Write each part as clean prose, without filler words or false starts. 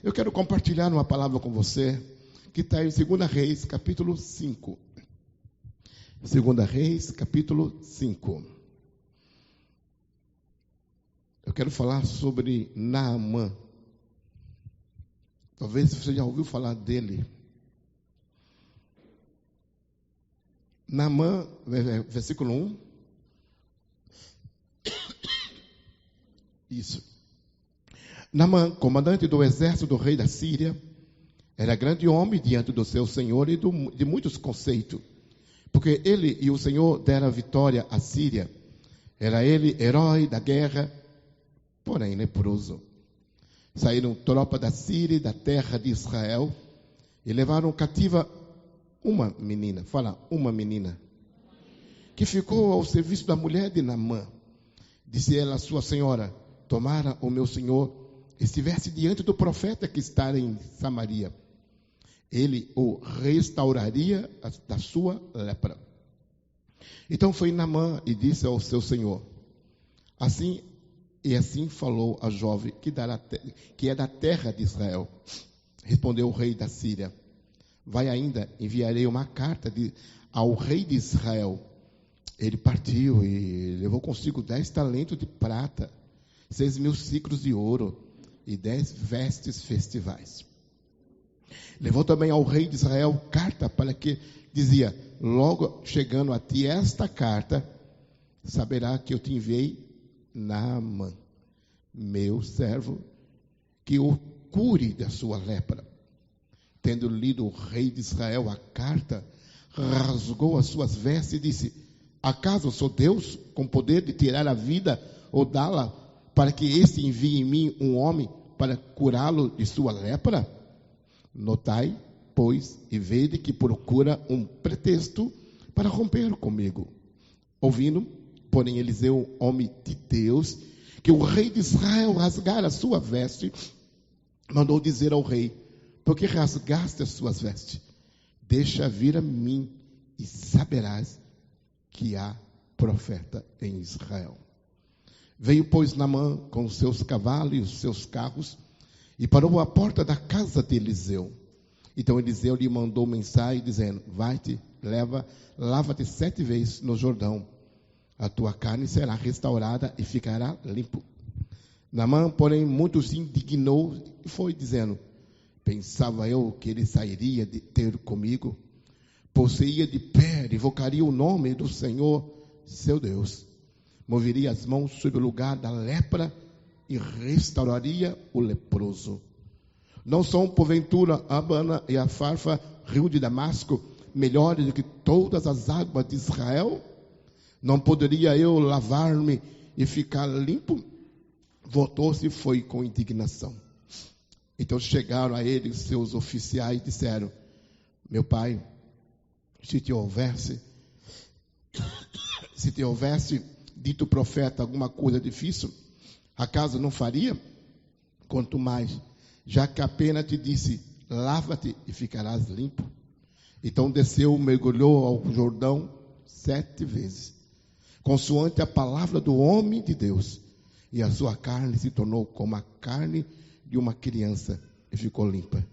Eu quero compartilhar uma palavra com você que está em 2 Reis, capítulo 5. 2 Reis, capítulo 5. Eu quero falar sobre Naamã. Talvez você já ouviu falar dele. Naamã, versículo 1. Isso. Naamã, comandante do exército do rei da Síria, era grande homem diante do seu senhor e de muitos conceitos, porque ele e o Senhor deram vitória à Síria. Era ele herói da guerra, porém leproso. Saíram tropas da Síria e da terra de Israel e levaram cativa uma menina, que ficou ao serviço da mulher de Naamã. Disse ela à sua senhora: tomara o meu senhor estivesse diante do profeta que está em Samaria, ele o restauraria da sua lepra. Então foi Naamã e disse ao seu senhor: assim falou a jovem que é da terra de Israel. Respondeu o rei da Síria: vai ainda, enviarei uma carta ao rei de Israel. Ele partiu e levou consigo 10 talentos de prata, 6.000 ciclos de ouro e 10 vestes festivais. Levou também ao rei de Israel carta para que dizia: logo chegando a ti esta carta, saberá que eu te enviei Naamã, meu servo, que o cure da sua lepra. Tendo lido o rei de Israel a carta, rasgou as suas vestes e disse: acaso sou Deus com poder de tirar a vida ou dá-la, para que este envie em mim um homem para curá-lo de sua lepra? Notai, pois, e vede que procura um pretexto para romper comigo. Ouvindo, porém, Eliseu, homem de Deus, que o rei de Israel rasgara a sua veste, mandou dizer ao rei: por que rasgaste as suas vestes? Deixa vir a mim e saberás que há profeta em Israel. Veio, pois, Naamã com os seus cavalos e os seus carros e parou à porta da casa de Eliseu. Então Eliseu lhe mandou mensagem dizendo: vai-te, lava-te 7 vezes no Jordão. A tua carne será restaurada e ficará limpo. Naamã, porém, muito se indignou e foi dizendo: pensava eu que ele sairia de ter comigo, possuía de pé, invocaria o nome do Senhor, seu Deus, moveria as mãos sobre o lugar da lepra e restauraria o leproso. Não são, porventura, a Abana e a Farfa, rio de Damasco, melhores do que todas as águas de Israel? Não poderia eu lavar-me e ficar limpo? Voltou-se e foi com indignação. Então chegaram a ele os seus oficiais e disseram: meu pai, se te houvesse dito o profeta alguma coisa difícil, acaso não faria? Quanto mais, já que apenas te disse: lava-te e ficarás limpo. Então desceu, mergulhou ao Jordão 7 vezes, consoante a palavra do homem de Deus, e a sua carne se tornou como a carne de uma criança e ficou limpa.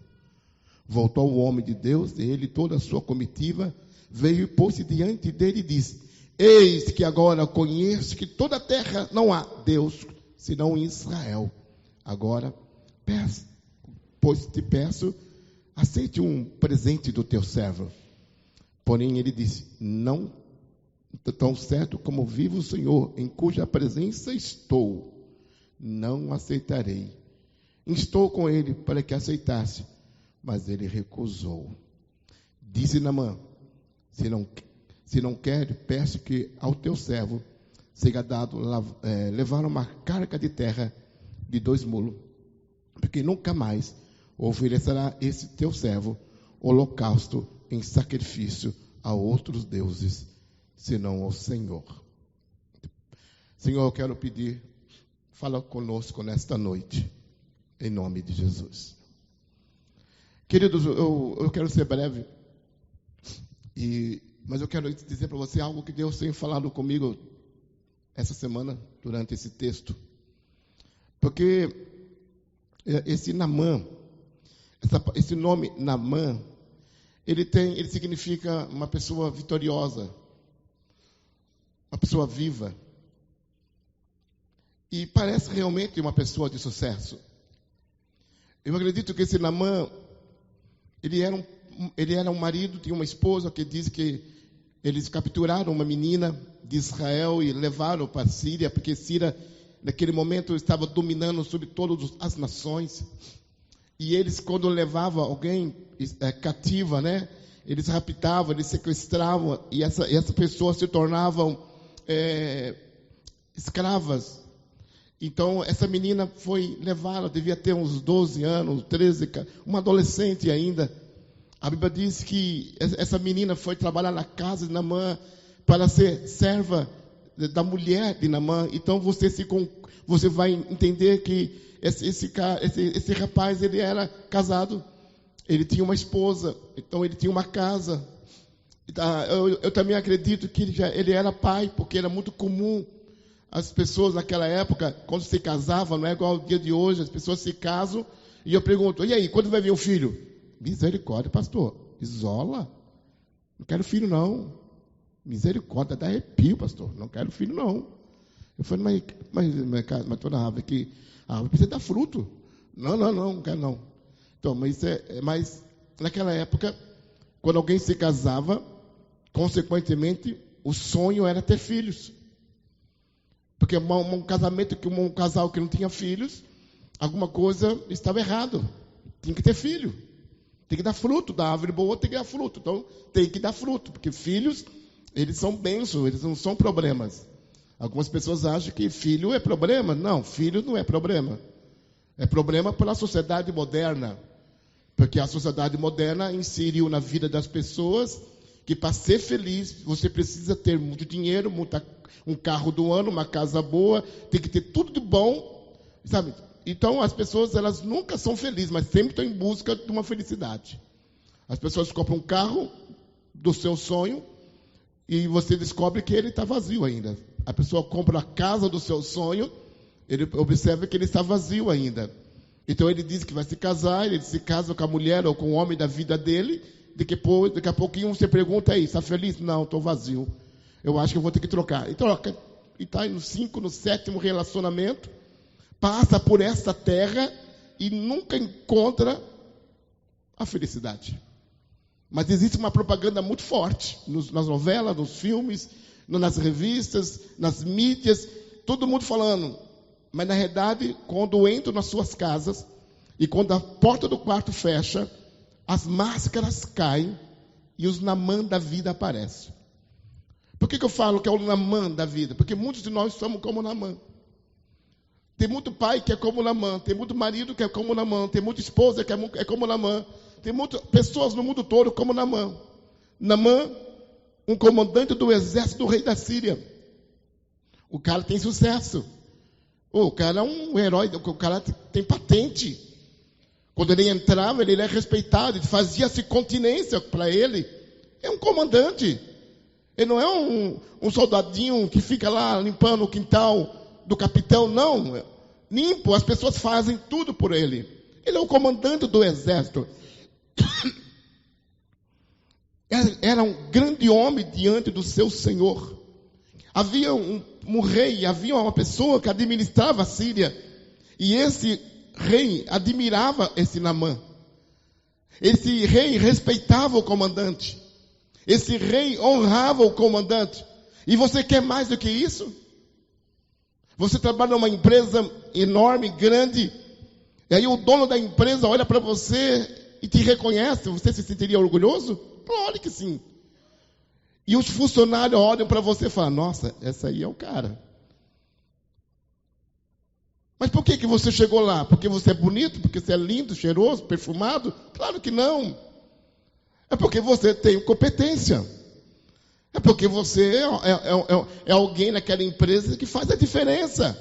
Voltou o homem de Deus, e ele e toda a sua comitiva veio e pôs-se diante dele e disse: eis que agora conheço que toda a terra não há Deus senão em Israel. Agora, pois te peço, aceite um presente do teu servo. Porém ele disse: não, tão certo como vive o Senhor, em cuja presença estou, não aceitarei. Instou com ele para que aceitasse, mas ele recusou. Disse Naamã: se não quer, peço que ao teu servo seja dado levar uma carga de terra de 2 mulos, porque nunca mais oferecerá esse teu servo holocausto em sacrifício a outros deuses, senão ao Senhor. Senhor, eu quero pedir, fala conosco nesta noite, em nome de Jesus. Queridos, eu quero ser breve, mas eu quero dizer para você algo que Deus tem falado comigo essa semana, durante esse texto. Porque esse Naamã, Esse nome Naamã, ele significa uma pessoa vitoriosa, uma pessoa viva. E parece realmente uma pessoa de sucesso. Eu acredito que esse Naamã, ele era um marido, tinha uma esposa, que diz que eles capturaram uma menina de Israel e levaram para a Síria, porque Síria, naquele momento, estava dominando sobre todas as nações. E eles, quando levavam alguém cativa, né? Eles raptavam, eles sequestravam, e essa pessoa se tornavam escravas. Então, essa menina foi levada, devia ter uns 12 anos, 13, uma adolescente ainda. A Bíblia diz que essa menina foi trabalhar na casa de Naamã para ser serva da mulher de Naamã. Então, você vai entender que esse rapaz, ele era casado. Ele tinha uma esposa, então ele tinha uma casa. Eu também acredito que ele era pai, porque era muito comum. As pessoas naquela época, quando se casavam, não é igual ao dia de hoje, as pessoas se casam, e eu pergunto, e aí, quando vai vir o filho? Misericórdia, pastor, isola, não quero filho não. Misericórdia, dá arrepio, pastor, não quero filho não. Eu falei, mas toda árvore aqui, a árvore precisa dar fruto. Não quero não. Então, mas naquela época, quando alguém se casava, consequentemente, o sonho era ter filhos. Porque um casal que não tinha filhos, alguma coisa estava errado. Tinha que ter filho. Tem que dar fruto. Da árvore boa tem que dar fruto. Então, tem que dar fruto. Porque filhos, eles são bênçãos, eles não são problemas. Algumas pessoas acham que filho é problema. Não, filho não é problema. É problema pela sociedade moderna. Porque a sociedade moderna inseriu na vida das pessoas que para ser feliz, você precisa ter muito dinheiro, um carro do ano, uma casa boa, tem que ter tudo de bom, sabe? Então, as pessoas, elas nunca são felizes, mas sempre estão em busca de uma felicidade. As pessoas compram um carro do seu sonho e você descobre que ele está vazio ainda. A pessoa compra a casa do seu sonho, ele observa que ele está vazio ainda. Então, ele diz que vai se casar, ele se casa com a mulher ou com o homem da vida dele. Daqui a pouquinho você pergunta aí, está feliz? Não, estou vazio. Eu acho que eu vou ter que trocar. E troca. E está no 5, no 7º relacionamento. Passa por essa terra e nunca encontra a felicidade. Mas existe uma propaganda muito forte. Nas novelas, nos filmes, nas revistas, nas mídias. Todo mundo falando. Mas na realidade, quando entro nas suas casas e quando a porta do quarto fecha, as máscaras caem e os Naamã da vida aparecem. Por que eu falo que é o Naamã da vida? Porque muitos de nós somos como Naamã. Tem muito pai que é como Naamã, tem muito marido que é como Naamã, tem muita esposa que é como Naamã, tem muitas pessoas no mundo todo como Naamã. Naamã, um comandante do exército do rei da Síria. O cara tem sucesso. O cara é um herói, o cara tem patente. Quando ele entrava, ele era respeitado, fazia-se continência para ele. É um comandante. Ele não é um soldadinho que fica lá limpando o quintal do capitão, não. Limpo, as pessoas fazem tudo por ele. Ele é o comandante do exército. Era um grande homem diante do seu senhor. Havia um rei, havia uma pessoa que administrava a Síria. E esse rei admirava esse Naamã. Esse rei respeitava o comandante. Esse rei honrava o comandante. E você quer mais do que isso? Você trabalha numa empresa enorme, grande, e aí o dono da empresa olha para você e te reconhece. Você se sentiria orgulhoso? Claro que sim. E os funcionários olham para você e falam, nossa, essa aí é o cara. Mas por que você chegou lá? Porque você é bonito? Porque você é lindo, cheiroso, perfumado? Claro que não. É porque você tem competência. É porque você é alguém naquela empresa que faz a diferença.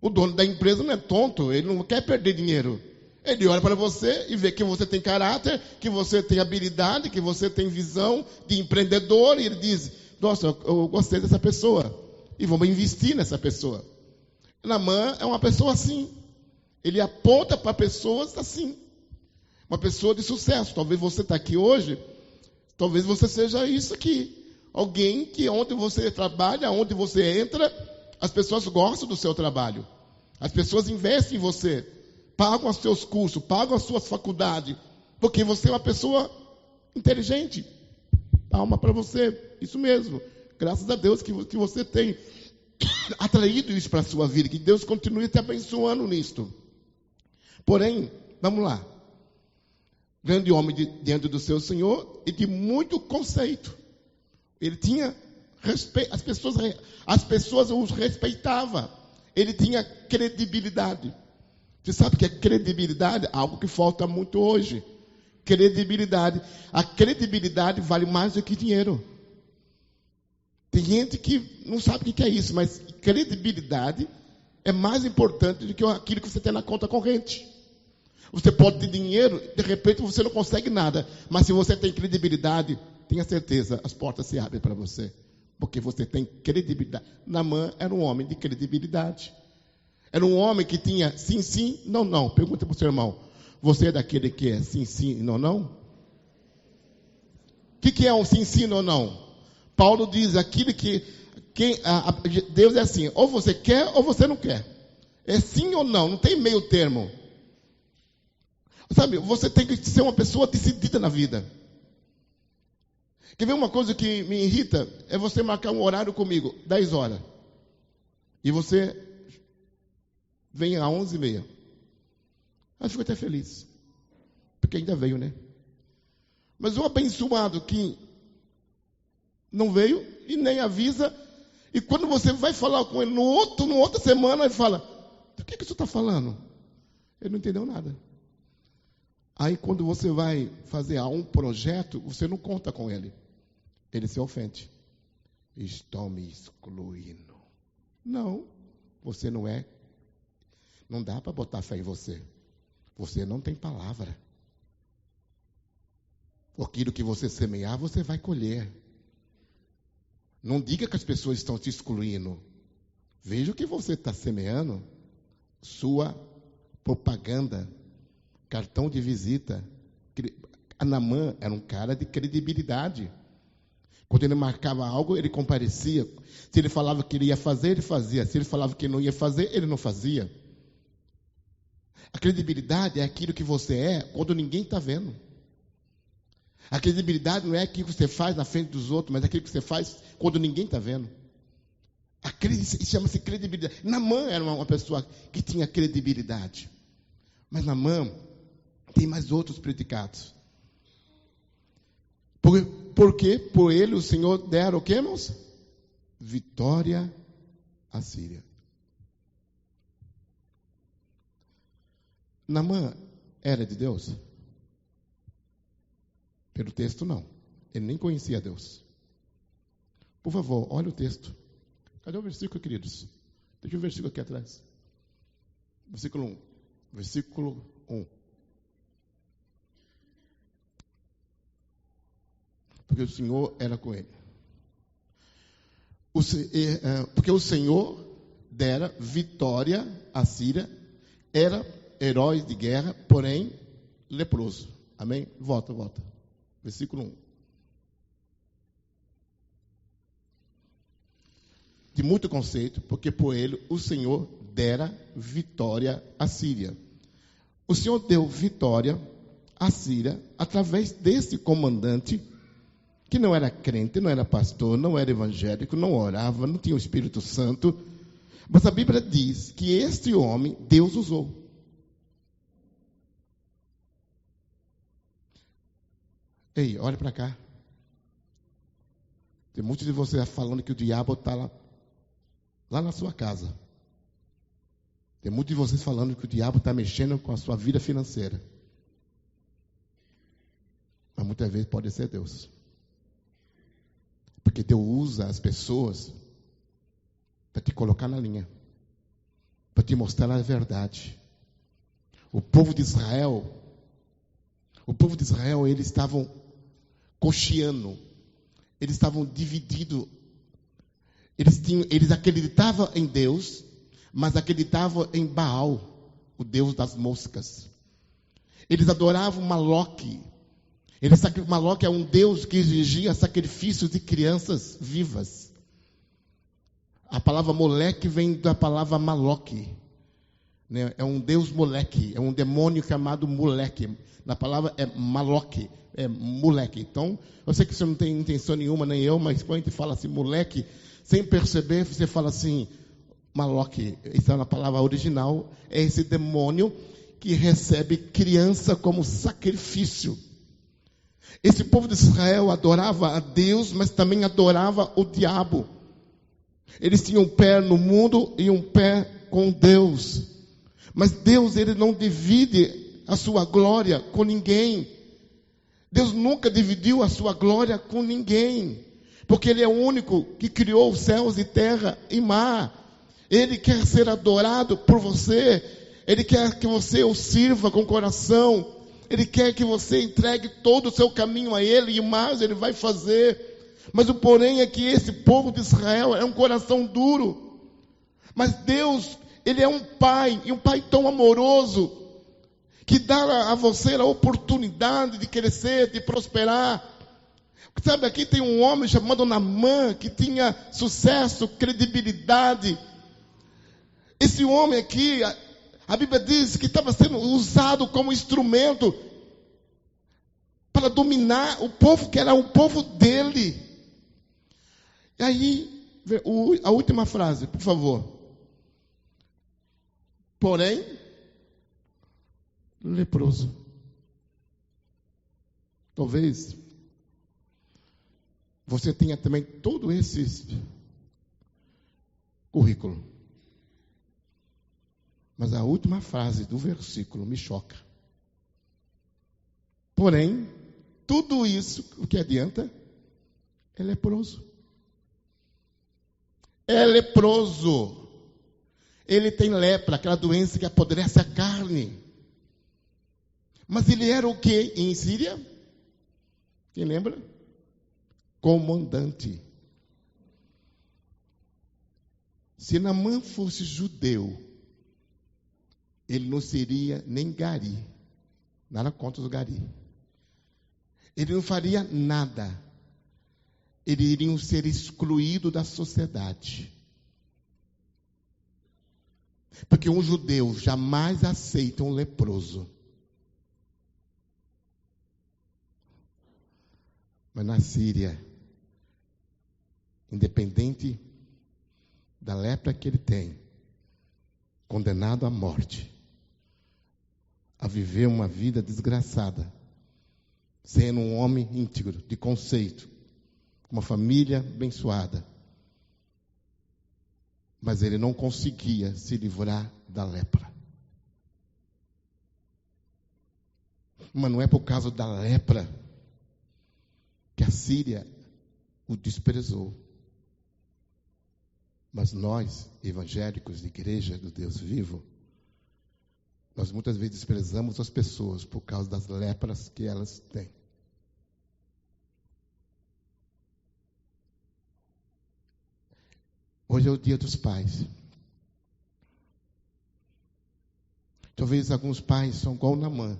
O dono da empresa não é tonto, ele não quer perder dinheiro. Ele olha para você e vê que você tem caráter, que você tem habilidade, que você tem visão de empreendedor. E ele diz, nossa, eu gostei dessa pessoa. E vamos investir nessa pessoa. Naamã é uma pessoa assim. Ele aponta para pessoas assim. uma pessoa de sucesso. Talvez você está aqui hoje, talvez você seja isso aqui. Alguém que onde você trabalha, onde você entra, as pessoas gostam do seu trabalho. As pessoas investem em você, pagam os seus cursos, pagam as suas faculdades, porque você é uma pessoa inteligente. Palma para você, isso mesmo. Graças a Deus que você tem atraído isso para a sua vida, que Deus continue te abençoando nisto. Porém, vamos lá. Grande homem diante do seu Senhor e de muito conceito. Ele tinha respeito, as pessoas o respeitavam. Ele tinha credibilidade. Você sabe que a credibilidade é algo que falta muito hoje. Credibilidade. A credibilidade vale mais do que dinheiro. Tem gente que não sabe o que é isso, mas credibilidade é mais importante do que aquilo que você tem na conta corrente. Você pode ter dinheiro, de repente você não consegue nada, mas se você tem credibilidade, tenha certeza, as portas se abrem para você, porque você tem credibilidade. Naamã era um homem de credibilidade. Era um homem que tinha sim, sim, não, não. Pergunta para o seu irmão, você é daquele que é sim, sim, não, não? O que é um sim, sim, não, não? Paulo diz aquilo que Deus é assim, ou você quer ou você não quer. É sim ou não, não tem meio termo. Sabe, você tem que ser uma pessoa decidida na vida. Quer ver uma coisa que me irrita? É você marcar um horário comigo, 10 horas. E você vem às 11h30. Eu fico até feliz. Porque ainda veio, né? Mas o abençoado que não veio e nem avisa. E quando você vai falar com ele no outra semana, ele fala, do que você está falando? Ele não entendeu nada. Aí quando você vai fazer um projeto, você não conta com ele. Ele se ofende. Estão me excluindo. Não, você não é. Não dá para botar fé em você. Você não tem palavra. Aquilo que você semear, você vai colher. Não diga que as pessoas estão te excluindo. Veja o que você está semeando. Sua propaganda, cartão de visita. Naamã era um cara de credibilidade. Quando ele marcava algo, ele comparecia. Se ele falava que ele ia fazer, ele fazia. Se ele falava que não ia fazer, ele não fazia. A credibilidade é aquilo que você é quando ninguém está vendo. A credibilidade não é aquilo que você faz na frente dos outros, mas aquilo que você faz quando ninguém está vendo. Isso chama-se credibilidade. Naamã era uma pessoa que tinha credibilidade. Mas Naamã tem mais outros predicados. Porque por ele o Senhor dera o que, irmãos? Vitória à Síria. Naamã era de Deus? Pelo texto, não. Ele nem conhecia Deus. Por favor, olha o texto. Cadê o versículo, queridos? Deixa o versículo aqui atrás. Versículo 1. Versículo 1. Porque o Senhor era com ele. Porque o Senhor dera vitória à Síria. Era herói de guerra, porém leproso. Amém? Volta. Versículo 1. De muito conceito, porque por ele o Senhor dera vitória à Síria. O Senhor deu vitória à Síria através desse comandante que não era crente, não era pastor, não era evangélico, não orava, não tinha o Espírito Santo. Mas a Bíblia diz que este homem Deus usou. Ei, olha para cá. Tem muitos de vocês falando que o diabo está lá na sua casa. Tem muitos de vocês falando que o diabo está mexendo com a sua vida financeira. Mas muitas vezes pode ser Deus. Porque Deus usa as pessoas para te colocar na linha. Para te mostrar a verdade. O povo de Israel, eles estavam cocheando. Eles estavam divididos. Eles acreditavam em Deus, mas acreditavam em Baal, o Deus das moscas. Eles adoravam Moloque. Moloque é um deus que exigia sacrifícios de crianças vivas. A palavra Moleque vem da palavra Maloque. Né? É um deus Moleque, é um demônio chamado Moleque. Na palavra é Maloque, é moleque. Então, eu sei que você não tem intenção nenhuma, nem eu, mas quando a gente fala assim, moleque, sem perceber, você fala assim, Maloque. Então, na palavra original, é esse demônio que recebe criança como sacrifício. Esse povo de Israel adorava a Deus, mas também adorava o diabo. Eles tinham um pé no mundo e um pé com Deus. Mas Deus, ele não divide a sua glória com ninguém. Deus nunca dividiu a sua glória com ninguém. Porque Ele é o único que criou os céus e terra e mar. Ele quer ser adorado por você. Ele quer que você o sirva com coração. Ele quer que você entregue todo o seu caminho a Ele. E mais Ele vai fazer. Mas o porém é que esse povo de Israel é um coração duro. Mas Deus, Ele é um pai. E um pai tão amoroso. Que dá a você a oportunidade de crescer, de prosperar. Sabe, aqui tem um homem chamado Naamã, que tinha sucesso, credibilidade. Esse homem aqui, a Bíblia diz que estava sendo usado como instrumento para dominar o povo, que era o povo dele. E aí, a última frase, por favor. Porém, leproso. Talvez você tenha também todo esse currículo. Mas a última frase do versículo me choca. Porém, tudo isso, o que adianta? É leproso. É leproso. Ele tem lepra, aquela doença que apodrece a carne. Mas ele era o quê em Síria? Quem lembra? Comandante. Se Naamã fosse judeu, ele não seria nem gari. Nada contra os gari. Ele não faria nada. Eles iriam ser excluídos da sociedade. Porque um judeu jamais aceita um leproso. Mas na Síria, independente da lepra que ele tem, condenado à morte, a viver uma vida desgraçada, sendo um homem íntegro, de conceito, uma família abençoada, mas ele não conseguia se livrar da lepra. Mas não é por causa da lepra que a Síria o desprezou. Mas nós, evangélicos de igreja do Deus vivo, nós muitas vezes desprezamos as pessoas por causa das lepras que elas têm. Hoje é o dia dos pais. Talvez alguns pais são igual Naamã.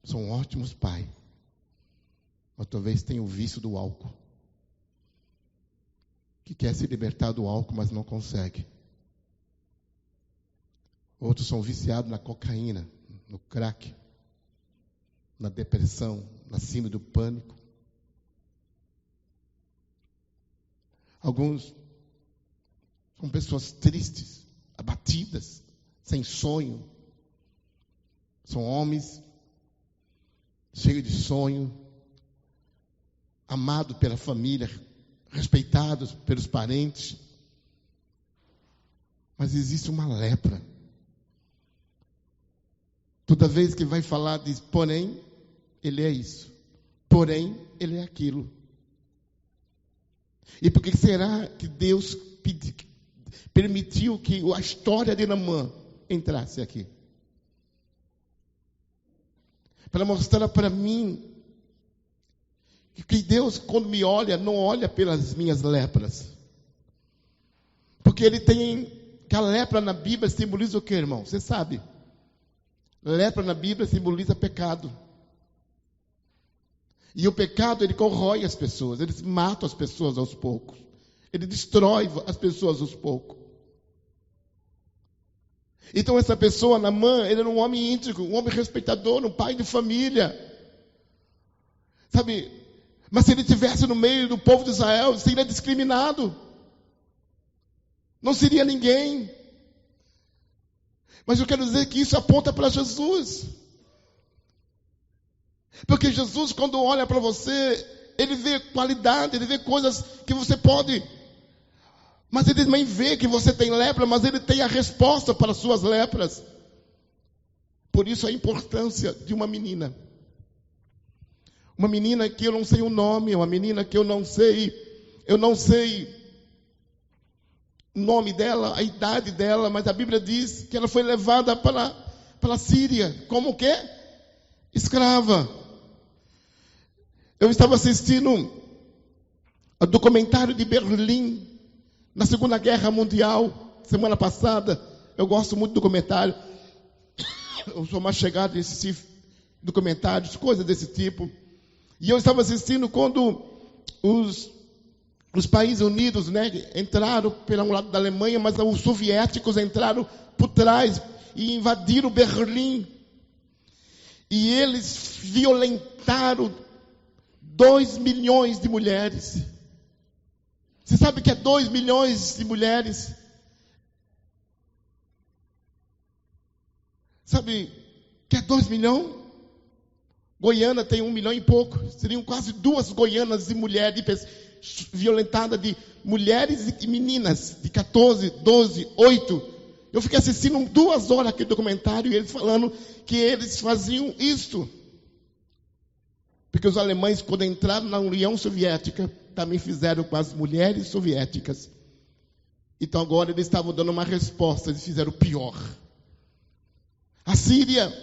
São ótimos pais. Mas talvez tenham o vício do álcool. Que quer se libertar do álcool, mas não consegue. Outros são viciados na cocaína, no crack, na depressão, na síndrome do pânico. Alguns são pessoas tristes, abatidas, sem sonho. São homens cheios de sonho, amados pela família, respeitados pelos parentes. Mas existe uma lepra. Toda vez que vai falar, diz, porém, ele é isso. Porém, ele é aquilo. E por que será que Deus permitiu que a história de Naamã entrasse aqui? Para mostrar para mim que Deus, quando me olha, não olha pelas minhas lepras. Porque Ele tem, que a lepra na Bíblia simboliza o que, irmão? Você sabe. Lepra na Bíblia simboliza pecado. E o pecado, ele corrói as pessoas, ele mata as pessoas aos poucos. Ele destrói as pessoas aos poucos. Então essa pessoa, Naamã, ele era um homem íntegro, um homem respeitador, um pai de família. Sabe? Mas se ele estivesse no meio do povo de Israel, ele seria discriminado. Não seria ninguém. Mas eu quero dizer que isso aponta para Jesus. Porque Jesus, quando olha para você, ele vê qualidade, ele vê coisas que você pode. Mas ele também vê que você tem lepra, mas ele tem a resposta para as suas lepras. Por isso a importância de uma menina. Uma menina que eu não sei o nome, uma menina que eu não sei o nome dela, a idade dela, mas a Bíblia diz que ela foi levada para a Síria, como que? Escrava. Eu estava assistindo o documentário de Berlim, na Segunda Guerra Mundial, semana passada. Eu gosto muito do documentário. Eu sou mais chegado a assistir documentários, coisas desse tipo. E eu estava assistindo quando os países unidos, né, entraram pelo lado da Alemanha, mas os soviéticos entraram por trás e invadiram Berlim. E eles violentaram 2 milhões de mulheres. Você sabe o que é 2 milhões de mulheres? Sabe o que é 2 milhões? Goiânia tem 1 milhão e pouco. Seriam quase 2 Goianas de mulheres violentadas, de mulheres e meninas de 14, 12, 8. Eu fiquei assistindo 2 horas aquele documentário e eles falando que eles faziam isso. Porque os alemães, quando entraram na União Soviética, também fizeram com as mulheres soviéticas. Então agora eles estavam dando uma resposta, eles fizeram pior. A Síria,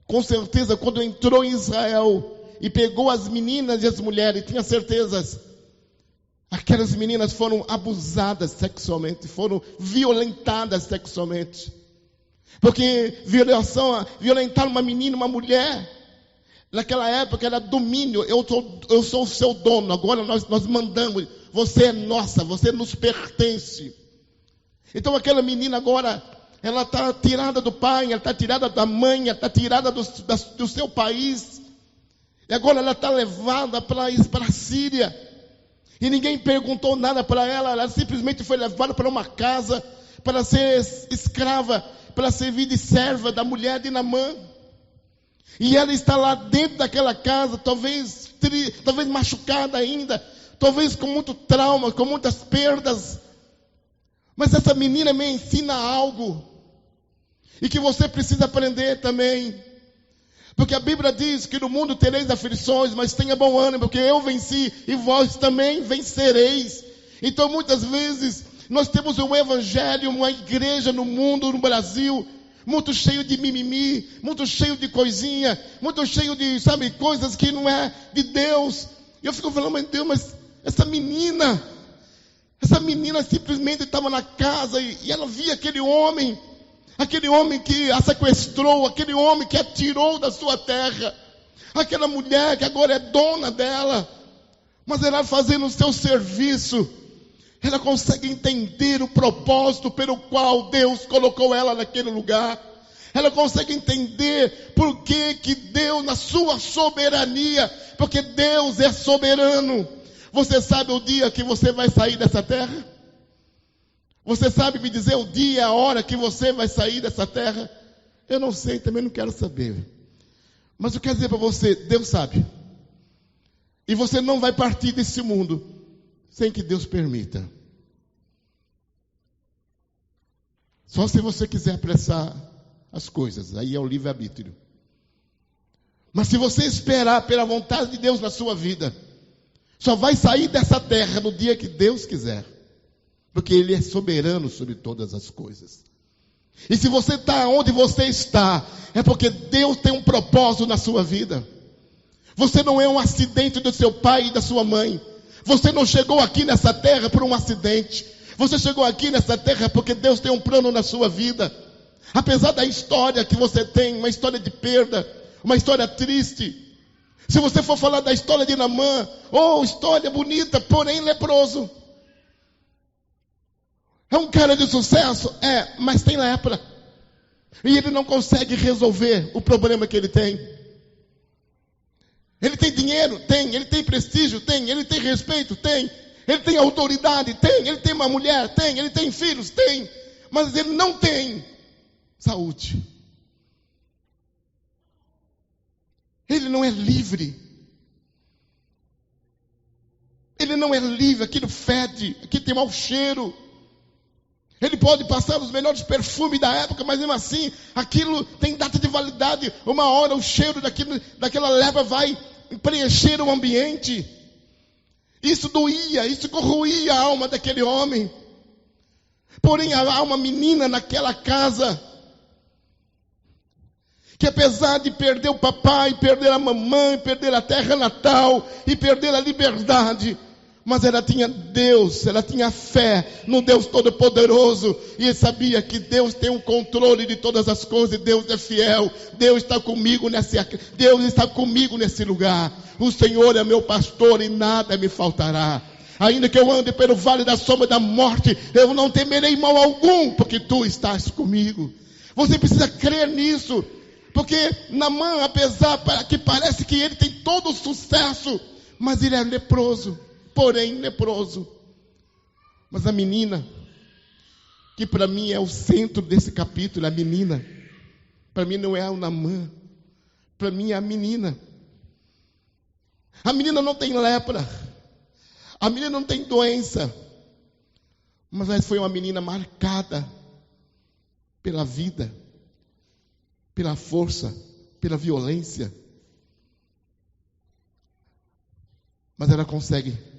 com certeza, quando entrou em Israel e pegou as meninas e as mulheres, tinha certezas, aquelas meninas foram abusadas sexualmente, foram violentadas sexualmente. Porque violentar uma menina, uma mulher, naquela época era domínio. Eu sou o seu dono, agora nós mandamos, você é nossa, você nos pertence. Então aquela menina agora, ela está tirada do pai, ela está tirada da mãe, ela está tirada do seu país. E agora ela está levada para a Síria. E ninguém perguntou nada para ela, ela simplesmente foi levada para uma casa, para ser escrava, para servir de serva da mulher de Naamã. E ela está lá dentro daquela casa, talvez machucada ainda, talvez com muito trauma, com muitas perdas. Mas essa menina me ensina algo, e que você precisa aprender também. Porque a Bíblia diz que no mundo tereis aflições, mas tenha bom ânimo, porque eu venci e vós também vencereis. Então muitas vezes nós temos um evangelho, uma igreja no mundo, no Brasil, muito cheio de mimimi, muito cheio de coisinha, muito cheio de, coisas que não é de Deus. E eu fico falando, meu Deus, mas essa menina simplesmente estava na casa e ela via aquele homem que a sequestrou, aquele homem que a tirou da sua terra, aquela mulher que agora é dona dela, mas ela fazendo o seu serviço, ela consegue entender o propósito pelo qual Deus colocou ela naquele lugar. Ela consegue entender por que Deus, na sua soberania, porque Deus é soberano. Você sabe o dia que você vai sair dessa terra? Você sabe me dizer o dia, a hora que você vai sair dessa terra? Eu não sei, também não quero saber. Mas eu quero dizer para você, Deus sabe. E você não vai partir desse mundo sem que Deus permita. Só se você quiser apressar as coisas, aí é o livre-arbítrio. Mas se você esperar pela vontade de Deus na sua vida, só vai sair dessa terra no dia que Deus quiser. Porque Ele é soberano sobre todas as coisas. E se você está onde você está, é porque Deus tem um propósito na sua vida. Você não é um acidente do seu pai e da sua mãe. Você não chegou aqui nessa terra por um acidente. Você chegou aqui nessa terra porque Deus tem um plano na sua vida. Apesar da história que você tem, uma história de perda, uma história triste. Se você for falar da história de Naamã, história bonita, porém leproso. É um cara de sucesso? Mas tem lepra. E ele não consegue resolver o problema que ele tem. Ele tem dinheiro? Tem. Ele tem prestígio? Tem. Ele tem respeito? Tem. Ele tem autoridade? Tem. Ele tem uma mulher? Tem. Ele tem filhos? Tem. Mas ele não tem saúde. Ele não é livre. Ele não é livre. Aquilo fede. Aquilo tem mau cheiro. Ele pode passar os melhores perfumes da época, mas mesmo assim, aquilo tem data de validade. Uma hora o cheiro daquela leva vai preencher o ambiente. Isso doía, isso corroía a alma daquele homem. Porém, há uma menina naquela casa que, apesar de perder o papai, perder a mamãe, perder a terra natal e perder a liberdade, mas ela tinha Deus, ela tinha fé no Deus Todo-Poderoso, e sabia que Deus tem um controle de todas as coisas, e Deus é fiel. Deus está comigo nesse lugar. O Senhor é meu pastor e nada me faltará. Ainda que eu ande pelo vale da sombra da morte, eu não temerei mal algum, porque tu estás comigo. Você precisa crer nisso, porque Naamã, apesar que parece que ele tem todo o sucesso, mas ele é leproso. Porém leproso. Mas a menina, que para mim é o centro desse capítulo, a menina, para mim não é o Naamã, para mim é a menina. A menina não tem lepra, a menina não tem doença, mas ela foi uma menina marcada pela vida, pela força, pela violência. Mas ela consegue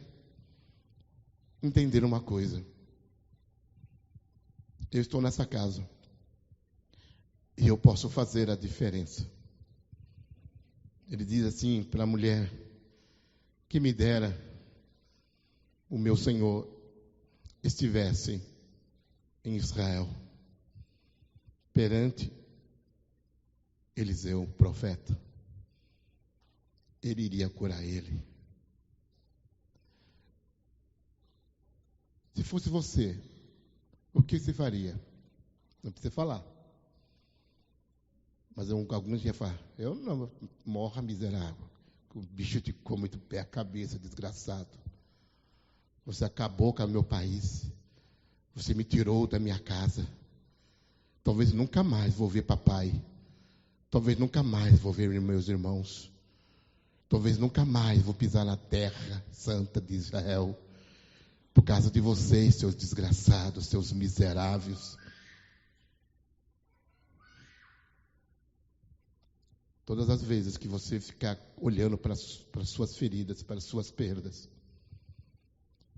entender uma coisa. Eu estou nessa casa e eu posso fazer a diferença. Ele diz assim para a mulher: que me dera o meu Senhor estivesse em Israel, perante Eliseu, profeta. Ele iria curar ele. Se fosse você, o que você faria? Não precisa falar. Mas alguns iam falar: eu não, morra miserável. O bicho te come do pé à cabeça, desgraçado. Você acabou com o meu país. Você me tirou da minha casa. Talvez nunca mais vou ver papai. Talvez nunca mais vou ver meus irmãos. Talvez nunca mais vou pisar na terra santa de Israel. Por causa de vocês, seus desgraçados, seus miseráveis. Todas as vezes que você ficar olhando para as suas feridas, para as suas perdas,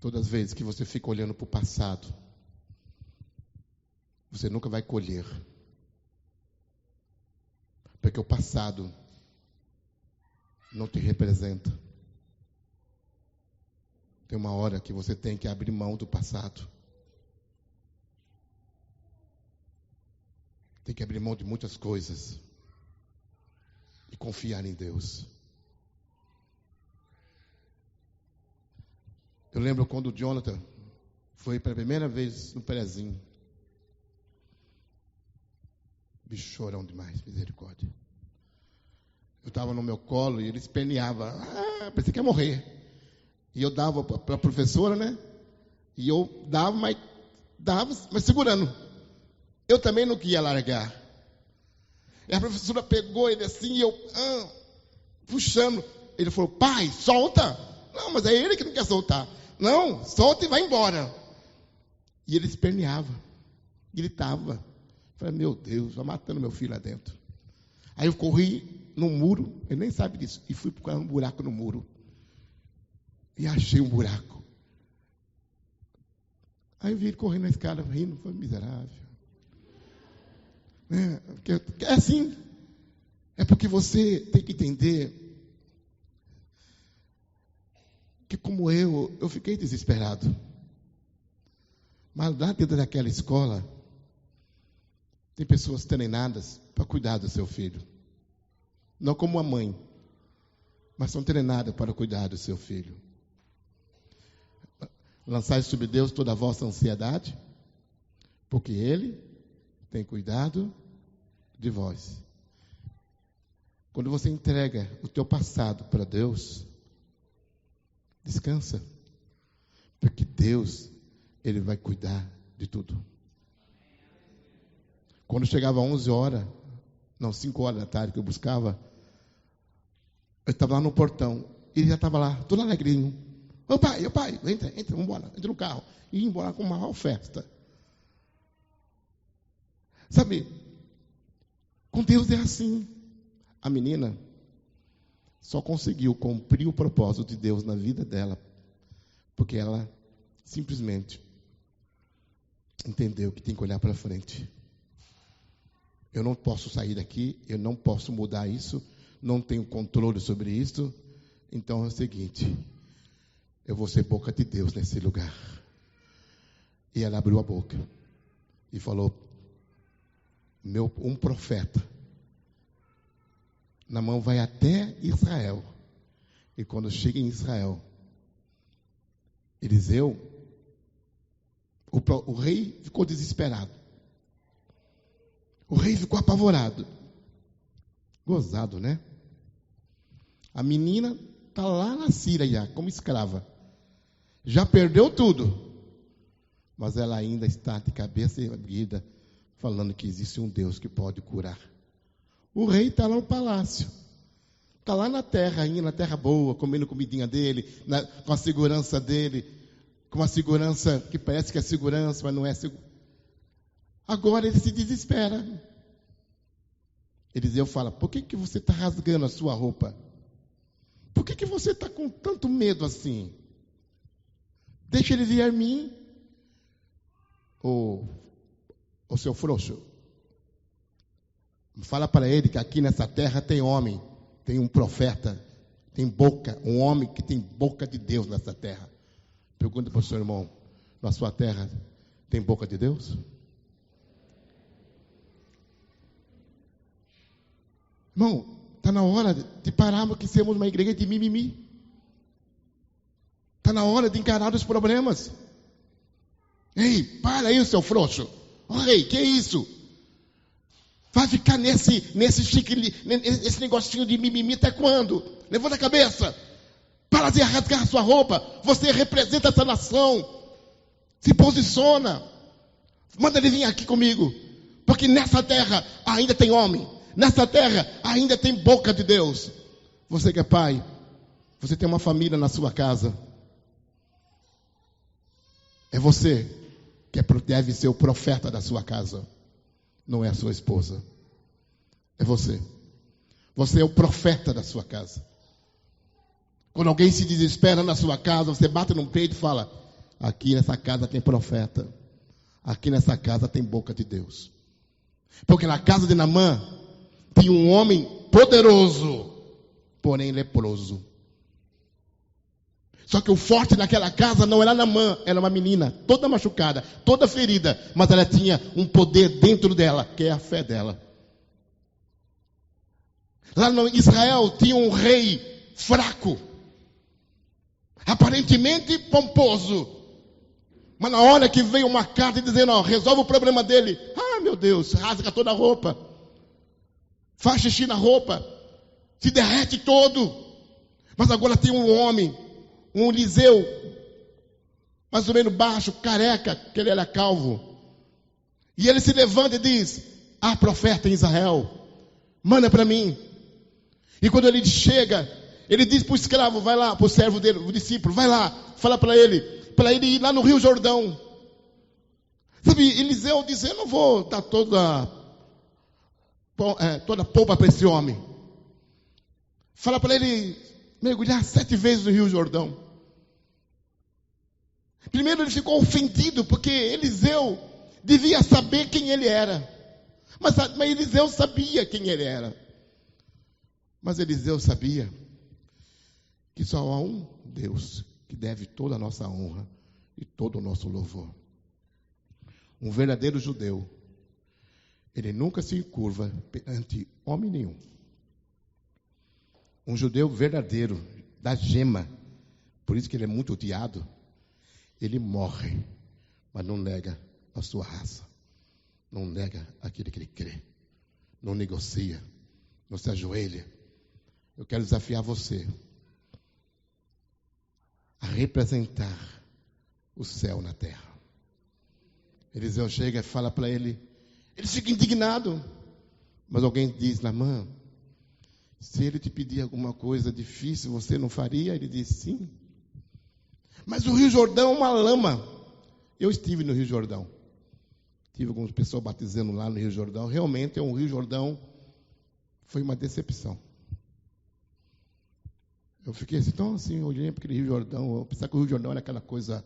todas as vezes que você fica olhando para o passado, você nunca vai colher. Porque o passado não te representa. Tem uma hora que você tem que abrir mão do passado. Tem que abrir mão de muitas coisas. E confiar em Deus. Eu lembro quando o Jonathan foi pela primeira vez no Perezinho. Bicho chorão demais, misericórdia. Eu estava no meu colo e ele esperneava. Pensei que ia morrer. E eu dava para a professora, né? E eu dava, mas segurando. Eu também não queria largar. E a professora pegou ele assim, e eu puxando. Ele falou: pai, solta. Não, mas é ele que não quer soltar. Não, solta e vai embora. E ele esperneava, gritava. Eu falei: meu Deus, vai matando meu filho lá dentro. Aí eu corri no muro, ele nem sabe disso, e fui procurar um buraco no muro. E achei um buraco. Aí eu vi ele correndo na escada, rindo, foi miserável. É assim. É porque você tem que entender que, como eu fiquei desesperado. Mas lá dentro daquela escola, Tem pessoas treinadas para cuidar do seu filho. Não como uma mãe, mas são treinadas para cuidar do seu filho. Lançai sobre Deus toda a vossa ansiedade, porque Ele tem cuidado de vós. Quando você entrega o teu passado para Deus, descansa, porque Deus, Ele vai cuidar de tudo. Quando chegava 5 horas da tarde que eu buscava, eu estava lá no portão, e ele já estava lá, todo alegrinho. Ô pai, entra, vamos embora, entra no carro. E ia embora com uma maior festa. Sabe, com Deus é assim. A menina só conseguiu cumprir o propósito de Deus na vida dela, porque ela simplesmente entendeu que tem que olhar para frente. Eu não posso sair daqui, eu não posso mudar isso, não tenho controle sobre isso. Então é o seguinte, eu vou ser boca de Deus nesse lugar. E ela abriu a boca e falou, um profeta, Naamã vai até Israel. E quando chega em Israel, Eliseu, o rei ficou desesperado. O rei ficou apavorado. Gozado, né? A menina está lá na Síria já, como escrava. Já perdeu tudo. Mas ela ainda está de cabeça erguida, falando que existe um Deus que pode curar. O rei está lá no palácio. Está lá na terra, ainda na terra boa, comendo comidinha dele, com a segurança dele. Com uma segurança que parece que é segurança, mas não é segurança. Agora ele se desespera. Eliseu fala, por que você está rasgando a sua roupa? Por que você está com tanto medo assim? Deixa ele vir a mim. O seu frouxo. Fala para ele que aqui nessa terra tem homem, tem um profeta, tem boca, um homem que tem boca de Deus nessa terra. Pergunta para o seu irmão, na sua terra tem boca de Deus? Irmão, está na hora de pararmos que sermos uma igreja de mimimi. Está na hora de encarar os problemas. Ei, para aí, seu frouxo. Ô rei, que é isso? Vai ficar nesse negocinho de mimimi até quando? Levanta a cabeça. Para de rasgar a sua roupa. Você representa essa nação. Se posiciona. Manda ele vir aqui comigo. Porque nessa terra ainda tem homem. Nessa terra ainda tem boca de Deus. Você que é pai, você tem uma família na sua casa. É você que deve ser o profeta da sua casa. Não é a sua esposa. É você. Você é o profeta da sua casa. Quando alguém se desespera na sua casa, você bate no peito e fala, aqui nessa casa tem profeta. Aqui nessa casa tem boca de Deus. Porque na casa de Naamã tinha um homem poderoso, porém leproso. Só que o forte naquela casa não era Naamã, era uma menina, toda machucada, toda ferida, mas ela tinha um poder dentro dela, que é a fé dela. Lá no Israel tinha um rei fraco, aparentemente pomposo, mas na hora que veio uma carta dizendo, ó, resolve o problema dele, meu Deus, rasga toda a roupa, faz xixi na roupa, se derrete todo. Mas agora tem um homem, um Eliseu, mais ou menos baixo, careca, que ele era calvo. E ele se levanta e diz, há profeta em Israel, manda para mim. E quando ele chega, ele diz para o escravo, vai lá, para o servo dele, o discípulo, vai lá, fala para ele ir lá no Rio Jordão. Sabe, Eliseu diz, eu não vou dar toda polpa para esse homem. Fala para ele mergulhar 7 vezes no Rio Jordão. Primeiro ele ficou ofendido, porque Eliseu devia saber quem ele era. Mas Eliseu sabia quem ele era. Mas Eliseu sabia que só há um Deus que deve toda a nossa honra e todo o nosso louvor. Um verdadeiro judeu, Ele nunca se curva perante homem nenhum. Um judeu verdadeiro, da gema, por isso que ele é muito odiado, ele morre, mas não nega a sua raça, não nega aquilo que ele crê, não negocia, não se ajoelha. Eu quero desafiar você a representar o céu na terra. Eliseu chega e fala para ele, ele fica indignado, mas alguém diz, Naamã, se ele te pedir alguma coisa difícil, você não faria? Ele diz, sim. Mas o Rio Jordão é uma lama. Eu estive no Rio Jordão. Tive algumas pessoas batizando lá no Rio Jordão. Realmente, o Rio Jordão foi uma decepção. Eu fiquei assim, tão assim, olhei para aquele Rio Jordão. Eu pensava que o Rio Jordão era aquela coisa,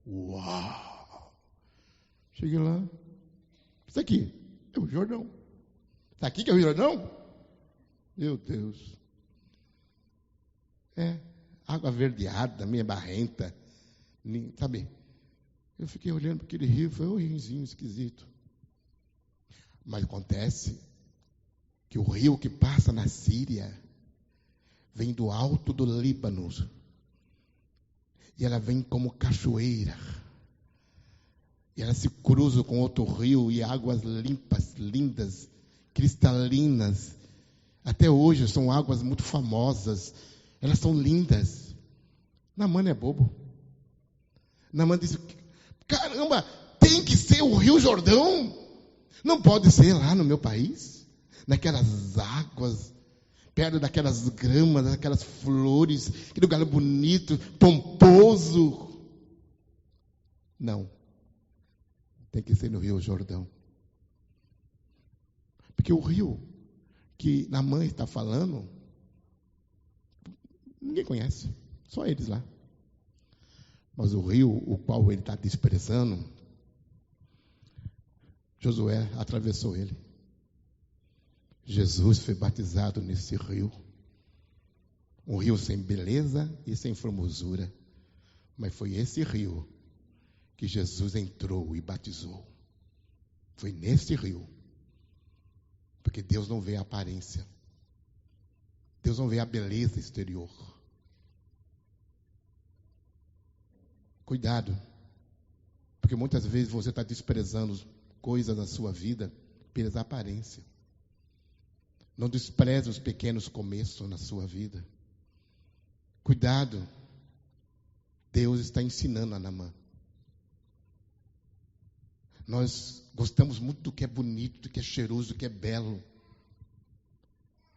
uau! Cheguei lá. Isso aqui é o Rio Jordão. Isso aqui que é o Rio Jordão? Meu Deus. Água verdeada, meio barrenta. Sabe? Eu fiquei olhando para aquele rio, foi um riozinho esquisito. Mas acontece que o rio que passa na Síria vem do alto do Líbano. E ela vem como cachoeira. E ela se cruza com outro rio e águas limpas, lindas, cristalinas. Até hoje são águas muito famosas. Elas são lindas. Naamã não é bobo. Naamã disse, caramba, tem que ser o Rio Jordão. Não pode ser lá no meu país. Naquelas águas, perto daquelas gramas, daquelas flores, aquele lugar bonito, pomposo. Não. Tem que ser no Rio Jordão. Porque o rio que Naamã está falando, ninguém conhece, só eles lá. Mas o rio, o qual ele está desprezando, Josué atravessou ele. Jesus foi batizado nesse rio. Um rio sem beleza e sem formosura. Mas foi esse rio que Jesus entrou e batizou. Foi nesse rio. Porque Deus não vê a aparência. Deus não vê a beleza exterior. Cuidado. Porque muitas vezes você está desprezando coisas na sua vida pela aparência. Não despreze os pequenos começos na sua vida. Cuidado. Deus está ensinando a Naamã. Nós gostamos muito do que é bonito, do que é cheiroso, do que é belo.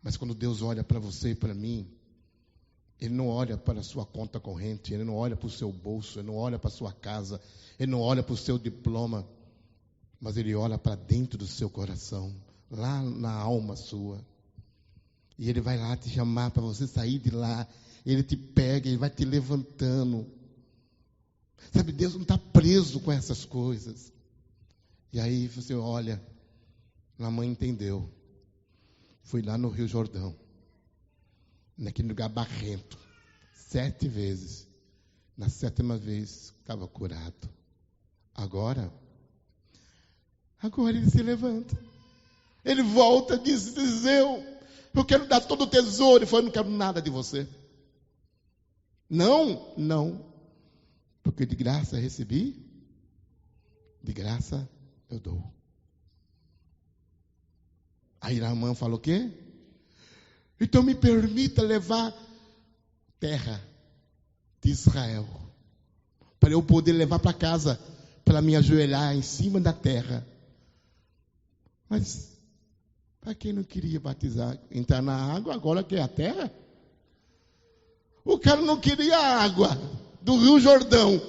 Mas quando Deus olha para você e para mim, Ele não olha para a sua conta corrente, Ele não olha para o seu bolso, Ele não olha para a sua casa, Ele não olha para o seu diploma, mas Ele olha para dentro do seu coração, lá na alma sua. E Ele vai lá te chamar para você sair de lá. Ele te pega, Ele vai te levantando. Sabe, Deus não está preso com essas coisas. E aí você olha, a mãe entendeu. Fui lá no Rio Jordão, naquele lugar barrento, 7 vezes. Na 7ª vez, estava curado. Agora ele se levanta. Ele volta e diz, eu quero dar todo o tesouro. Ele falou, eu não quero nada de você. Não. Porque de graça recebi, de graça eu dou. Aí Naamã falou o quê? Então me permita levar terra de Israel, para eu poder levar para casa, para me ajoelhar em cima da terra. Mas para quem não queria batizar, entrar na água, agora quer a terra? O cara não queria a água do Rio Jordão,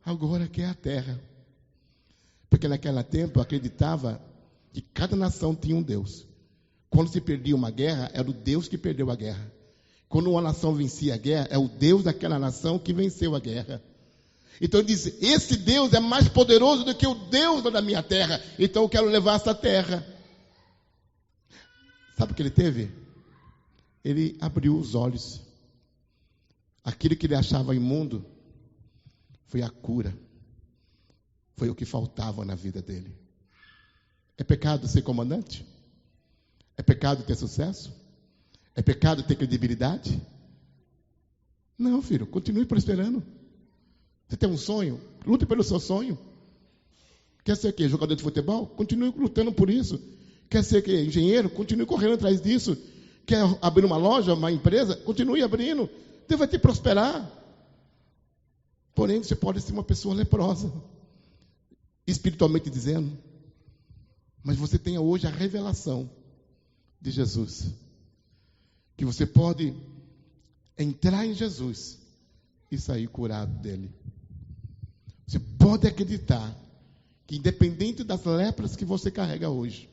agora quer a terra. Porque naquele tempo acreditava que cada nação tinha um Deus. Quando se perdia uma guerra, era o Deus que perdeu a guerra. Quando uma nação vencia a guerra, é o Deus daquela nação que venceu a guerra. Então ele disse, esse Deus é mais poderoso do que o Deus da minha terra. Então eu quero levar essa terra. Sabe o que ele teve? Ele abriu os olhos. Aquilo que ele achava imundo foi a cura. Foi o que faltava na vida dele. É pecado ser comandante? É pecado ter sucesso? É pecado ter credibilidade? Não, filho, continue prosperando. Você tem um sonho? Lute pelo seu sonho. Quer ser o quê? Jogador de futebol? Continue lutando por isso. Quer ser o quê? Engenheiro? Continue correndo atrás disso. Quer abrir uma loja, uma empresa? Continue abrindo. Deus vai te prosperar. Porém, você pode ser uma pessoa leprosa, espiritualmente dizendo. Mas você tenha hoje a revelação de Jesus. Que você pode entrar em Jesus e sair curado dele. Você pode acreditar que, independente das lepras que você carrega hoje,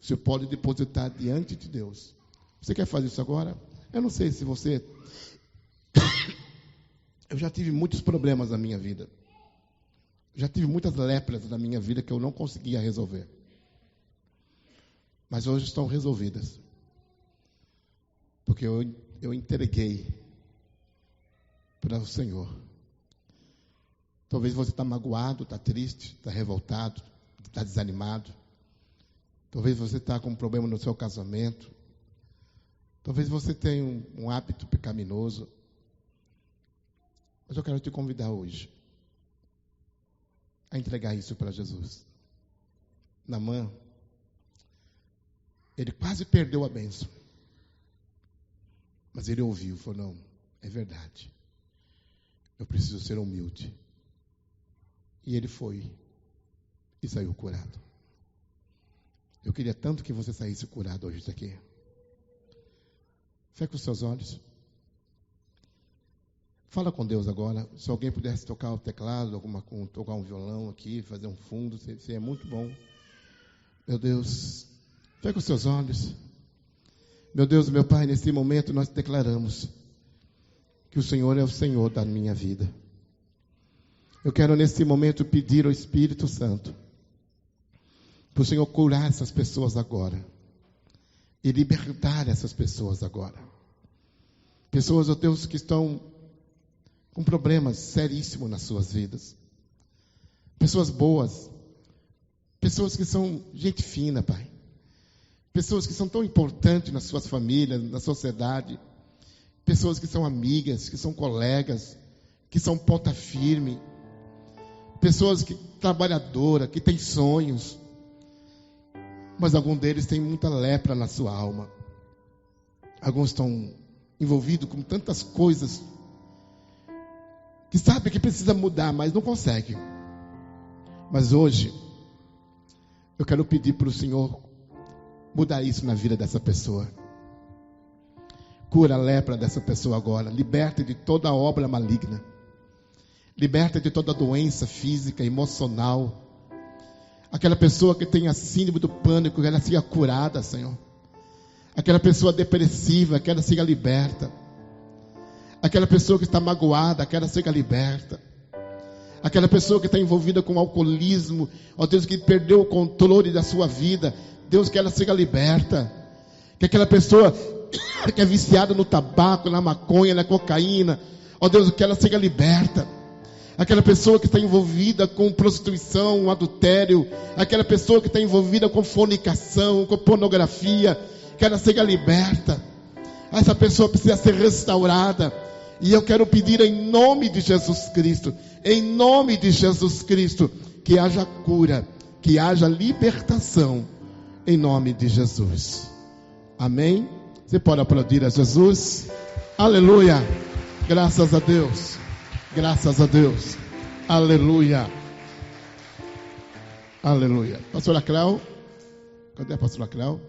você pode depositar diante de Deus. Você quer fazer isso agora? Eu não sei se você... Eu já tive muitos problemas na minha vida. Já tive muitas lepras na minha vida que eu não conseguia resolver. Mas hoje estão resolvidas. Porque eu entreguei para o Senhor. Talvez você está magoado, está triste, está revoltado, está desanimado. Talvez você está com um problema no seu casamento. Talvez você tenha um hábito pecaminoso. Mas eu quero te convidar hoje a entregar isso para Jesus. Naamã, ele quase perdeu a bênção. Mas ele ouviu, falou, não, é verdade. Eu preciso ser humilde. E ele foi e saiu curado. Eu queria tanto que você saísse curado hoje daqui. Feche os seus olhos. Fala com Deus agora. Se alguém pudesse tocar o teclado, tocar um violão aqui, fazer um fundo, seria muito bom. Meu Deus, feche os seus olhos. Meu Deus, meu Pai, nesse momento nós declaramos que o Senhor é o Senhor da minha vida. Eu quero nesse momento pedir ao Espírito Santo para o Senhor curar essas pessoas agora e libertar essas pessoas agora. Pessoas, ó Deus, que estão com problemas seríssimos nas suas vidas. Pessoas boas, pessoas que são gente fina, Pai. Pessoas que são tão importantes nas suas famílias, na sociedade. Pessoas que são amigas, que são colegas, que são ponta firme. Pessoas que trabalhadoras, que têm sonhos. Mas alguns deles têm muita lepra na sua alma. Alguns estão envolvidos com tantas coisas que sabem que precisa mudar, mas não conseguem. Mas hoje, eu quero pedir para o Senhor mudar isso na vida dessa pessoa. Cura a lepra dessa pessoa agora. Liberta de toda obra maligna. Liberta de toda doença física, emocional. Aquela pessoa que tem a síndrome do pânico, que ela seja curada, Senhor. Aquela pessoa depressiva, que ela seja liberta. Aquela pessoa que está magoada, que ela seja liberta. Aquela pessoa que está envolvida com alcoolismo, ó Deus, que perdeu o controle da sua vida, Deus, que ela seja liberta. Que aquela pessoa que é viciada no tabaco, na maconha, na cocaína, ó Deus, que ela seja liberta. Aquela pessoa que está envolvida com prostituição, adultério, aquela pessoa que está envolvida com fornicação, com pornografia, que ela seja liberta. Essa pessoa precisa ser restaurada. E eu quero pedir em nome de Jesus Cristo, que haja cura, que haja libertação, em nome de Jesus. Amém? Você pode aplaudir a Jesus? Aleluia! Graças a Deus. Graças a Deus. Aleluia. Aleluia. Pastora Cléo. Cadê a pastora Cléo?